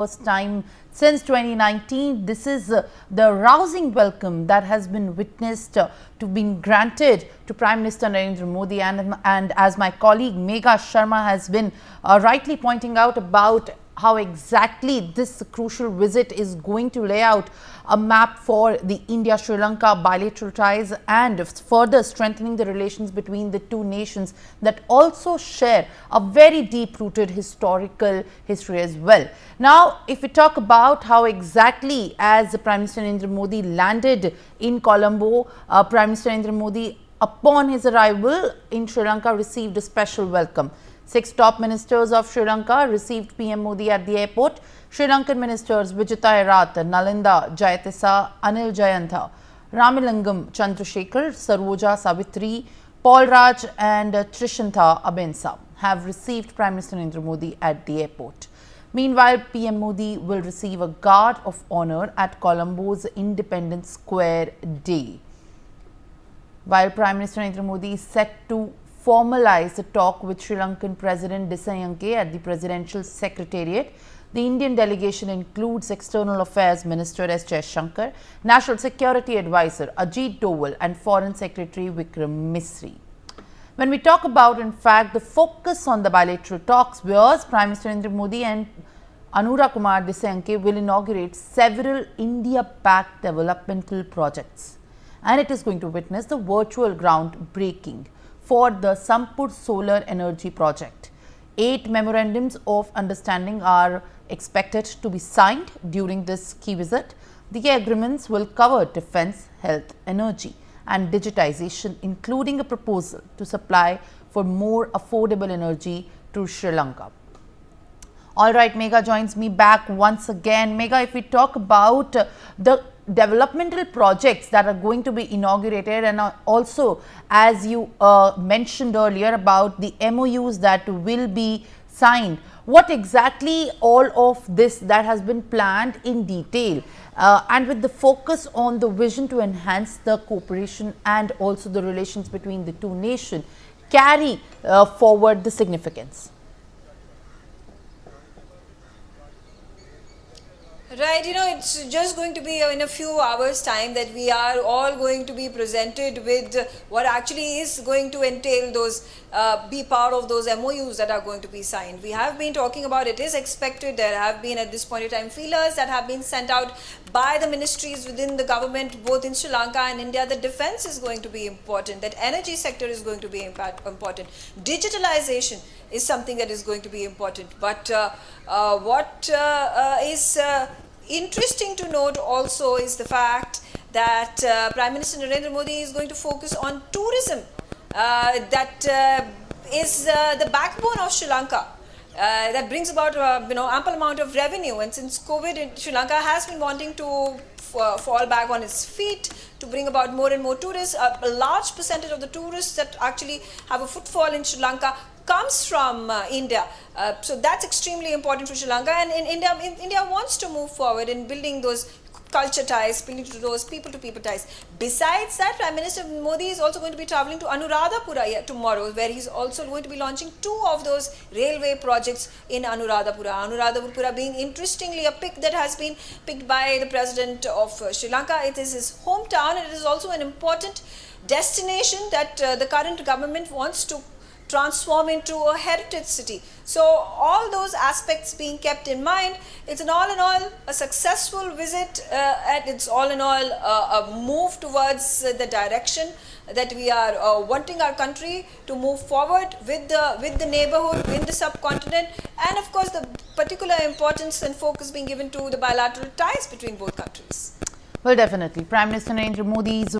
first time since 2019. This is the rousing welcome that has been witnessed to being granted to Prime Minister Narendra Modi, and as my colleague Megha Sharma has been rightly pointing out about how exactly this crucial visit is going to lay out a map for the India-Sri Lanka bilateral ties and further strengthening the relations between the two nations that also share a very deep-rooted historical history as well. Now, if we talk about how exactly as Prime Minister Narendra Modi landed in Colombo, Prime Minister Narendra Modi upon his arrival in Sri Lanka received a special welcome. 6 top ministers of Sri Lanka received PM Modi at the airport. Sri Lankan ministers Vijitha Herath, Nalinda Jayatissa, Anil Jayantha, Ramalingam Chandrasekar, Saroja Savithri Paulraj and Chrishantha Abeysena have received Prime Minister Narendra Modi at the airport. Meanwhile, PM Modi will receive a guard of honour at Colombo's Independence Square Day. While Prime Minister Narendra Modi is set to formalize a talk with Sri Lankan President Dissanayake at the Presidential Secretariat, the Indian delegation includes External Affairs Minister S. Jaishankar, National Security Advisor Ajit Doval and Foreign Secretary Vikram Misri. When we talk about, in fact, the focus on the bilateral talks, where Prime Minister Narendra Modi and Anurag Kumar Dissanayake will inaugurate several India-backed developmental projects, and it is going to witness the virtual groundbreaking for the Sampur Solar Energy Project. 8 memorandums of understanding are expected to be signed during this key visit. The agreements will cover defence, health, energy and digitization, including a proposal to supply for more affordable energy to Sri Lanka. All right, Megha joins me back once again. Megha, if we talk about the developmental projects that are going to be inaugurated, and also as you mentioned earlier about the MOUs that will be signed, what exactly all of this that has been planned in detail and with the focus on the vision to enhance the cooperation and also the relations between the two nations carry forward the significance? Right, it's just going to be in a few hours' time that we are all going to be presented with what actually is going to entail those, be part of those MOUs that are going to be signed. We have been talking about, it is expected, there have been at this point in time feelers that have been sent out by the ministries within the government, both in Sri Lanka and India, that defense is going to be important, that energy sector is going to be important, digitalization is something that is going to be important. But what is interesting to note also is the fact that Prime Minister Narendra Modi is going to focus on tourism. That is the backbone of Sri Lanka. That brings about ample amount of revenue, and since COVID, Sri Lanka has been wanting to fall back on its feet to bring about more and more tourists. A large percentage of the tourists that actually have a footfall in Sri Lanka comes from India. So that's extremely important for Sri Lanka, and in India wants to move forward in building those culture ties, building those people-to-people ties. Besides that, Prime Minister Modi is also going to be traveling to Anuradhapura tomorrow, where he's also going to be launching 2 of those railway projects in Anuradhapura. Anuradhapura being interestingly a pick that has been picked by the President of Sri Lanka. It is his hometown, and it is also an important destination that the current government wants to transform into a heritage city. So all those aspects being kept in mind, it's an all in all a successful visit, and it's all in all a move towards the direction that we are wanting our country to move forward with the neighborhood, in the subcontinent, and of course the particular importance and focus being given to the bilateral ties between both countries. Well, definitely. Prime Minister Narendra Modi's